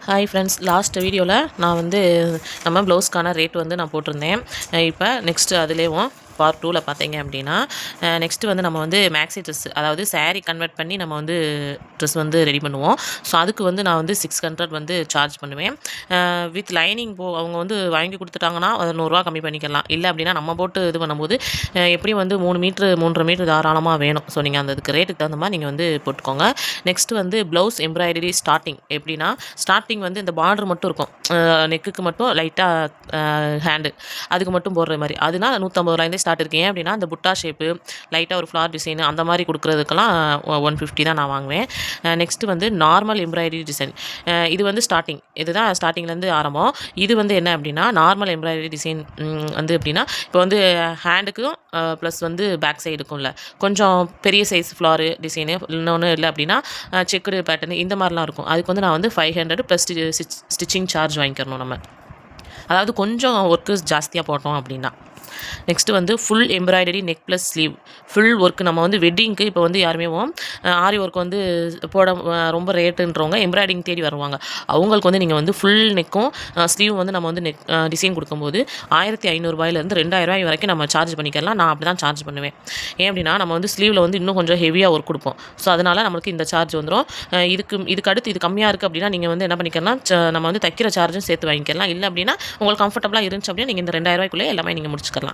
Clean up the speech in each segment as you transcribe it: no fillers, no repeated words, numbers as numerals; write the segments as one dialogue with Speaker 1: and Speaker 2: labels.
Speaker 1: Hi friends, last வீடியோவில் நான் வந்து நம்ம ப்ளவுஸ்க்கான ரேட் வந்து நான் போட்டிருந்தேன். இப்போ நெக்ஸ்ட்டு அதுலேயும் பார்ட் 2ல் பார்த்தீங்க அப்படின்னா, நெக்ஸ்ட்டு வந்து நம்ம வந்து மேக்ஸி ட்ரெஸ், அதாவது சாரீ கன்வெர்ட் பண்ணி நம்ம வந்து ட்ரெஸ் வந்து ரெடி பண்ணுவோம். ஸோ அதுக்கு வந்து நான் வந்து 600 வந்து சார்ஜ் பண்ணுவேன். வித் லைனிங் அவங்க வந்து வாங்கி கொடுத்துட்டாங்கன்னா அது ₹100 கம்மி பண்ணிக்கலாம். இல்லை அப்படின்னா நம்ம போட்டு இது பண்ணும்போது எப்படியும் வந்து 3 மீட்ரு 3.5 மீட்ரு தாராளமாக வேணும். ஸோ நீங்கள் அதுக்கு ரேட்டுக்கு தகுந்த மாதிரி நீங்கள் வந்து போட்டுக்கோங்க. நெக்ஸ்ட்டு வந்து ப்ளவுஸ் எம்ப்ராய்டரி ஸ்டார்டிங் எப்படின்னா, ஸ்டார்டிங் வந்து இந்த பார்டர் மட்டும் இருக்கும், நெக்குக்கு மட்டும் லைட்டாக ஹேண்டு அதுக்கு மட்டும் போடுற மாதிரி, அதுனா ₹150 ஸ்டார்ட் இருக்கு. ஏன் அப்படின்னா அந்த புட்டா ஷேப்பு, லைட்டாக ஒரு ஃப்ளார் டிசைனு அந்த மாதிரி கொடுக்குறதுக்கெல்லாம் 150 தான் நான் வாங்குவேன். நெக்ஸ்ட்டு வந்து நார்மல் எம்ப்ராய்டரி டிசைன், இது வந்து ஸ்டார்டிங், இதுதான் ஸ்டார்டிங்லேருந்து ஆரம்பம். இது வந்து என்ன அப்படின்னா நார்மல் எம்ப்ராய்டரி டிசைன் வந்து எப்படின்னா, இப்போ வந்து ஹேண்டுக்கும் ப்ளஸ் வந்து பேக் சைடுக்கும்ல கொஞ்சம் பெரிய சைஸ் ஃப்ளாரு டிசைனு, இன்னொன்று இல்லை அப்படின்னா செக்குடு பேட்டர்னு இந்த மாதிரிலாம் இருக்கும். அதுக்கு வந்து நான் வந்து 500 ப்ளஸ் ஸ்டிச்சிங் சார்ஜ் வாங்கிக்கிறணும் நம்ம, அதாவது கொஞ்சம் ஒர்க்கு ஜாஸ்தியாக போட்டோம் அப்படின்னா. நெக்ஸ்ட்டு வந்து full embroidery neck plus sleeve full work. நம்ம வந்து வெட்டிங்க்கு இப்போ வந்து யாருமே ஆரி ஒர்க் வந்து போட ரொம்ப ரேட்டுன்றவங்க எம்ப்ராய்டிங் தேடி வருவாங்க. அவங்களுக்கு வந்து நீங்கள் வந்து ஃபுல் நெக்கும் ஸ்லீவ் வந்து நம்ம வந்து நெக் டிசைன் கொடுக்கும்போது ₹1500 ₹2000 வரைக்கும் நம்ம சார்ஜ் பண்ணிக்கலாம். நான் அப்படி தான் சார்ஜ் பண்ணுவேன். ஏன் அப்படின்னா நம்ம வந்து ஸ்லீவில் வந்து இன்னும் கொஞ்சம் ஹெவியாக ஒர்க் கொடுப்போம். ஸோ அதனால் நம்மளுக்கு இந்த சார்ஜ் வந்துடும். இதுக்கு அடுத்து இது கம்மியாக இருக்குது அப்படின்னா நீங்கள் வந்து என்ன பண்ணிக்கலாம், நம்ம வந்து தைக்கிற சார்ஜும் சேர்த்து வாங்கிக்கலாம். இல்லை அப்படின்னா உங்களுக்கு கம்ஃபர்டபுளாக இருந்துச்சு அப்படின்னா நீங்கள் இந்த ₹2000 எல்லாமே நீங்கள் முடிச்சுக்கலாம்.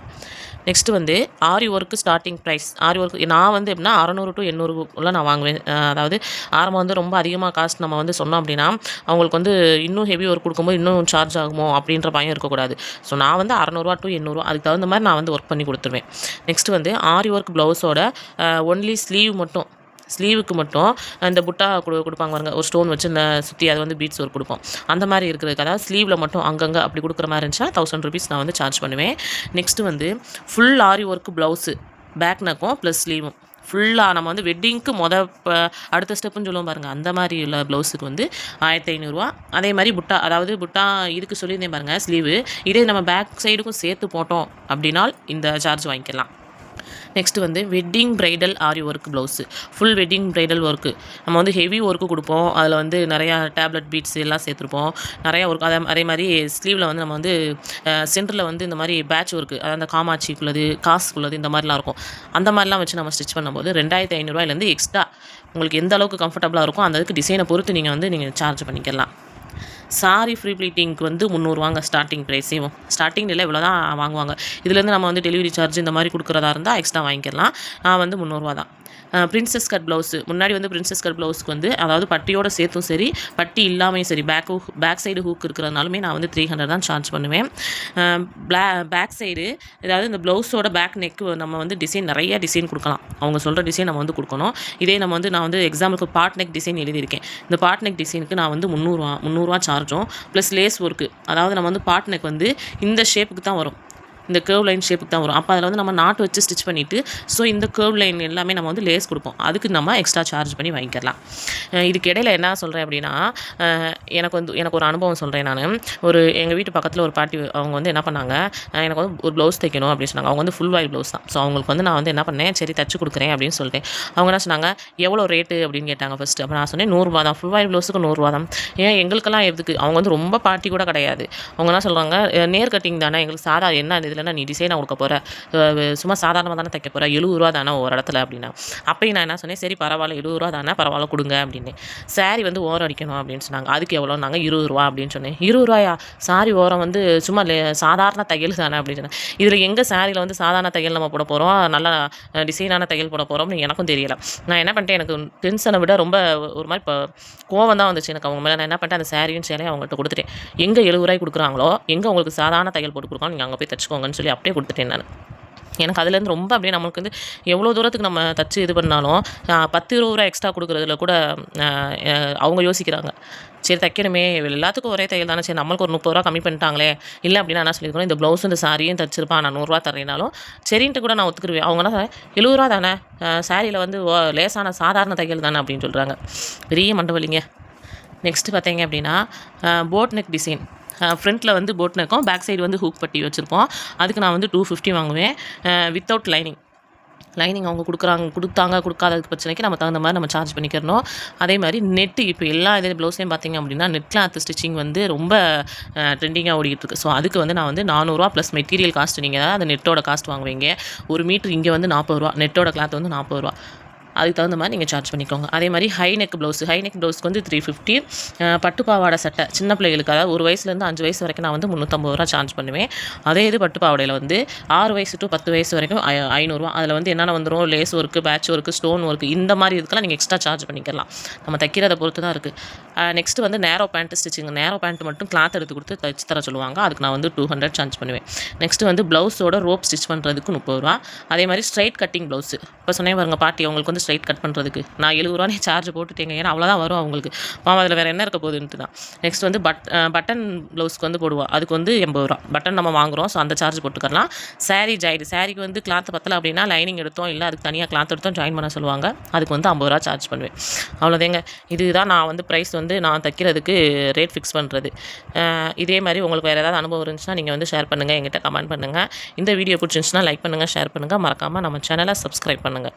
Speaker 1: நெக்ஸ்ட்டு வந்து ஆரி ஒர்க்கு ஸ்டார்டிங் ப்ரைஸ். ஆரி ஒர்க் நான் வந்து எப்படின்னா 600 to 800 நான் வாங்குவேன். அதாவது ஆரம்பம் வந்து ரொம்ப அதிகமாக காஸ்ட் நம்ம வந்து சொன்னோம் அப்படின்னா அவங்களுக்கு வந்து இன்னும் ஹெவி ஒர்க் கொடுக்கும்போது இன்னும் சார்ஜ் ஆகுமோ அப்படின்ற பயம் இருக்கக்கூடாது. ஸோ நான் வந்து 600 to 800 அதுக்கு தகுந்த மாதிரி நான் வந்து ஒர்க் பண்ணி கொடுத்துருவேன். நெக்ஸ்ட்டு வந்து ஆரி ஒர்க் ப்ளவுஸோட ஒன்லி ஸ்லீவுக்கு மட்டும் இந்த புட்டா கொடுப்பாங்க பாருங்க, ஒரு ஸ்டோன் வச்சு இந்த சுற்றி அதை வந்து பீட்ஸ் ஒர்க் கொடுப்போம். அந்த மாதிரி இருக்கிறதுக்கு, அதாவது ஸ்லீவில் மட்டும் அங்கங்கே அப்படி கொடுக்குற மாதிரி இருந்துச்சுன்னா ₹1000 நான் வந்து சார்ஜ் பண்ணுவேன். நெக்ஸ்ட்டு வந்து ஃபுல் ஆரி ஒர்க் ப்ளவுஸு பேக் நெக்கும் ப்ளஸ் ஸ்லீவும் ஃபுல்லாக நம்ம வந்து வெட்டிங்க்கு அடுத்த ஸ்டெப்புன்னு சொல்லுவோம் பாருங்கள், அந்த மாதிரி உள்ள ப்ளவுஸுக்கு வந்து ₹1500. அதே மாதிரி புட்டா இதுக்கு சொல்லியிருந்தேன் பாருங்கள் ஸ்லீவு, இதே நம்ம பேக் சைடுக்கும் சேர்த்து போட்டோம் அப்படின்னா இந்த சார்ஜ் வாங்கிக்கலாம். நெக்ஸ்ட்டு வந்து wedding bridal aari work blouse full wedding bridal work நம்ம வந்து ஹெவி ஒர்க்கு கொடுப்போம். அதில் வந்து நிறையா டேப்லெட் பீட்ஸ் எல்லாம் சேர்த்துருப்போம், நிறையா ஒர்க். அதே மாதிரி ஸ்லீவில் வந்து நம்ம வந்து சென்டரில் வந்து இந்த மாதிரி பேட்ச் ஒர்க்கு, அதாவது அந்த காமாட்சிக்குள்ளது காசுக்குள்ளது இந்த மாதிரிலாம் இருக்கும். அந்த மாதிரிலாம் வச்சு நம்ம ஸ்டிச் பண்ணும்போது ₹2500 எக்ஸ்ட்ரா உங்களுக்கு எந்த அளவுக்கு கம்ஃபர்டபுளாக இருக்கும் அந்த அளவுக்கு டிசைனை பொறுத்து நீங்கள் சார்ஜ் பண்ணிக்கலாம். சாரி ஃப்ரீ ப்ளீட்டிங்க்கு வந்து ₹300 ஸ்டார்டிங் ப்ரைஸேவும். ஸ்டார்டிங்கில் இவ்வளோ தான் வாங்குவாங்க. இதுலேருந்து நம்ம வந்து டெலிவரி சார்ஜ் இந்த மாதிரி கொடுக்குறதா இருந்தால் எக்ஸ்ட்ரா வாங்கிக்கலாம். நான் வந்து ₹300 தான். பிரின்சஸ் கட் ப்ளவுஸு, முன்னாடி வந்து பிரின்சஸ் கட் ப்ளவுஸ்க்கு வந்து அதாவது பட்டியோட சேர்த்தும் சரி பட்டி இல்லாமையும் சரி பேக் சைடு ஹூக் இருக்கிறதுனாலுமே நான் வந்து 300 தான் சார்ஜ் பண்ணுவேன். பேக் சைடு, அதாவது இந்த ப்ளவுஸோட பேக் நெக்கு நம்ம வந்து நிறைய டிசைன் கொடுக்கலாம். அவங்க சொல்கிற டிசைன் நம்ம வந்து கொடுக்கணும். இதே நான் வந்து எக்ஸாம்பிளுக்கு பார்ட் நெக் டிசைன் எழுதியிருக்கேன். இந்த பார்ட் நெக் டிசைனுக்கு நான் வந்து ₹300 சார்ஜும் ப்ளஸ் லேஸ் ஒர்க்கு, அதாவது நம்ம வந்து பார்ட் நெக் வந்து இந்த ஷேப்புக்கு தான் வரும், இந்த கர்வ் லைன் ஷேப்புக்கு தான் வரும். அப்போ அதில் வந்து நம்ம நாட்டு வச்சு ஸ்டிச் பண்ணிவிட்டு ஸோ இந்த கர்வ் லைன் எல்லாமே நம்ம வந்து லேஸ் கொடுப்போம். அதுக்கு நம்ம எக்ஸ்ட்ரா சார்ஜ் பண்ணி வாங்கிக்கலாம். இதுக்கு இடையில என்ன சொல்கிறேன் அப்படின்னா, எனக்கு ஒரு அனுபவம் சொல்கிறேன் நான். எங்கள் வீட்டு பக்கத்தில் ஒரு பாட்டி, அவங்க வந்து என்ன பண்ணாங்க, எனக்கு வந்து ஒரு ப்ளவுஸ் தைக்கணும் அப்படின்னு சொன்னாங்க. அவங்க வந்து ஃபுல் வாய் ப்ளவுஸ் தான். ஸோ அவங்களுக்கு வந்து நான் வந்து என்ன பண்ணேன், சரி தச்சு கொடுக்குறேன் அப்படின்னு சொல்லிட்டேன். அவங்க என்ன சொன்னாங்க, எவ்வளோ ரேட்டு அப்படின்னு கேட்டாங்க ஃபஸ்ட்டு. அப்போ நான் சொன்னேன் ₹100 தான், ஃபுல் வாய் ப்ளவுஸுக்கு ₹100 தான். ஏன் எங்களுக்கெல்லாம் எதுக்கு, அவங்க வந்து ரொம்ப பாட்டி கூட கிடையாது. அவங்க என்ன சொல்கிறாங்க, நேர் கட்டிங் தானே, எங்களுக்கு சாதா என்ன இதுலன்னா நீ டிசைனாக கொடுக்க போகிற, சும்மா சாதாரணமாக தானே தைக்க போகிற, ₹70 தானே ஒரு இடத்துல அப்படின்னா. அப்போயும் நான் என்ன சொன்னேன், சரி பரவாயில்ல ₹70 தானே பரவாயில்ல கொடுங்க அப்படின்னு. சாரி வந்து ஓரம் அடிக்கணும் அப்படின்னு சொன்னாங்க. அதுக்கு எவ்வளோனாங்க, ₹20 அப்படின்னு சொன்னேன். ₹20? சாரி ஓரம் வந்து சும்மா சாதாரண தையல் தானே அப்படின்னு சொன்னேன். இதில் எங்கள் சாரியில் வந்து சாதாரண தையல் நம்ம போட போகிறோம், நல்லா டிசைனான தையல் போட போகிறோம்னு எனக்கும் தெரியலை. நான் என்ன பண்ணிட்டேன், எனக்கு டென்ஷனை விட ரொம்ப ஒரு மாதிரி இப்போ கோவம் தான் வந்துச்சு எனக்கு அவங்க மேலே. நான் என்ன பண்ணிட்டேன், அந்த சாரியும் சேலையும் அவங்கள்ட்ட கொடுத்துட்டேன். எங்கே ₹70 கொடுக்குறாங்களோ, எங்கே உங்களுக்கு சாதாரண தையல் போட்டு கொடுக்கணும், நீங்கள் அங்கே போய் தச்சுக்கோங்கன்னு சொல்லி அப்படியே கொடுத்துட்டேன் நான். எனக்கு அதுலேருந்து ரொம்ப அப்படியே நம்மளுக்கு வந்து எவ்வளோ தூரத்துக்கு நம்ம தச்சு இது பண்ணாலும் ₹10-20 எக்ஸ்ட்ரா கொடுக்குறதுல கூட அவங்க யோசிக்கிறாங்க. சரி தைக்கணுமே, எல்லாத்துக்கும் ஒரே தையல் தானே, சரி நம்மளுக்கு ஒரு ₹30 கம்மி பண்ணிட்டாங்களே. இல்லை அப்படின்னா என்ன சொல்லியிருக்கணும், இந்த ப்ளவுஸும் இந்த சாரியும் தச்சிருப்பா, நான் ₹100 தரேனாலும் சரின்ட்டு கூட நான் ஒத்துக்குருவேன். அவங்க என்ன ₹70 தானே, சாரியில் வந்து லேசான சாதாரண தையல் தானே அப்படின்னு சொல்கிறாங்க. பெரிய மண்டவலிங்க. நெக்ஸ்ட்டு பார்த்தீங்க அப்படின்னா போட் நெக் டிசைன். ஃப்ரண்ட்டில் வந்து போட் நெக்கும் பேக் சைடு வந்து ஹூக் பட்டி வச்சுருப்போம். அதுக்கு நான் வந்து 250 வாங்குவேன் வித்தவுட் லைனிங். லைனிங் அவங்க கொடுத்தாங்க கொடுக்காததுக்கு பிரச்சனைக்கு நம்ம தகுந்த மாதிரி நம்ம சார்ஜ் பண்ணிக்கிறணும். அதே மாதிரி நெட்டு இப்போ எல்லா ப்ளவுஸ்லையும் பார்த்தீங்க அப்படின்னா நெட் கிளாத் ஸ்டிச்சிங் வந்து ரொம்ப ட்ரெண்டிங்காக ஓடிட்டு இருக்கு. ஸோ அதுக்கு வந்து நான் வந்து 400 ப்ளஸ் மெட்டீரியல் காஸ்ட் நீங்கள் தான் அந்த நெட்டோட காஸ்ட் வாங்குவீங்க. 1 மீட்டர் இங்கே வந்து 40 நெட்டோட கிளாத் வந்து 40 அதுக்கு தகுந்த மாதிரி நீங்கள் சார்ஜ் பண்ணிக்கோங்க. அதே மாதிரி ஹை நெக் ப்ளவுஸ்க்கு வந்து 350. பட்டு பாவாடை சட்டை சின்ன பிள்ளைகளுக்கு, அதாவது 1 வயசுலேருந்து 5 வயசு வரைக்கும் நான் வந்து 350 சார்ஜ் பண்ணுவேன். அதே இது பட்டு பாவாடையில் வந்து 6 வயசு டு 10 வயசு வரைக்கும் 500. அதில் வந்து என்னென்ன வந்துடும், lace work, patch work, stone work, இந்த மாதிரி இதுக்கெல்லாம் நீங்கள் எக்ஸ்ட்ரா சார்ஜ் பண்ணிக்கலாம். நம்ம தைக்கிறத பொறுத்து தான் இருக்குது. நெக்ஸ்ட்டு வந்து நேரோ பேண்ட் ஸ்டிச்சிங். நேரோ பேண்ட் மட்டும் கிளாத் எடுத்து கொடுத்து தைச்சு தர சொல்லுவாங்க. அதுக்கு நான் வந்து 200 சார்ஜ் பண்ணுவேன். நெக்ஸ்ட்டு வந்து ப்ளவுஸோட ரோப் ஸ்டிச் பண்ணுறதுக்கு 30. அதே மாதிரி ஸ்ட்ரைட் கட்டிங் ப்ளவுஸு இப்போ சொன்னேன் பாருங்க பாட்டி, அவங்களுக்கு வந்து ஸ்ட்ரைட் கட் பண்ணுறதுக்கு நான் 70 சார்ஜ் போட்டுட்டேங்க. ஏன்னா அவ்வளோதான் வரும் அவங்களுக்கு. அதில் வேறு என்ன இருக்க போகுதுன்ட்டு தான். நெக்ஸ்ட் வந்து பட்டன் ப்ளவுஸ்க்கு வந்து போடுவோம். அதுக்கு வந்து 80. பட்டன் நம்ம வாங்குகிறோம், ஸோ அந்த சார்ஜ் போட்டுக்கலாம். சாரீக்கு வந்து கிளாத் பத்தலை அப்படின்னா லைனிங் எடுத்தோம், இல்லை அதுக்கு தனியாக கிளாத் எடுத்தோம் ஜாயின் பண்ண சொல்லுவாங்க. அதுக்கு வந்து 50 சார்ஜ் பண்ணுவேன். அவ்வளோதேங்க. இதுதான் நான் வந்து ப்ரைஸ் வந்து நான் தைக்கிறதுக்கு ரேட் ஃபிக்ஸ் பண்ணுறது. இதே மாதிரி உங்களுக்கு வேறு ஏதாவது அனுபவம் இருந்துச்சுன்னா நீங்கள் வந்து ஷேர் பண்ணுங்கள், எங்கிட்ட கமெண்ட் பண்ணுங்கள். இந்த வீடியோ பிடிச்சிருந்துச்சுன்னா லைக் பண்ணுங்கள், ஷேர் பண்ணுங்கள். மறக்காமல் நம்ம சேனலை சப்ஸ்கிரைப் பண்ணுங்கள்.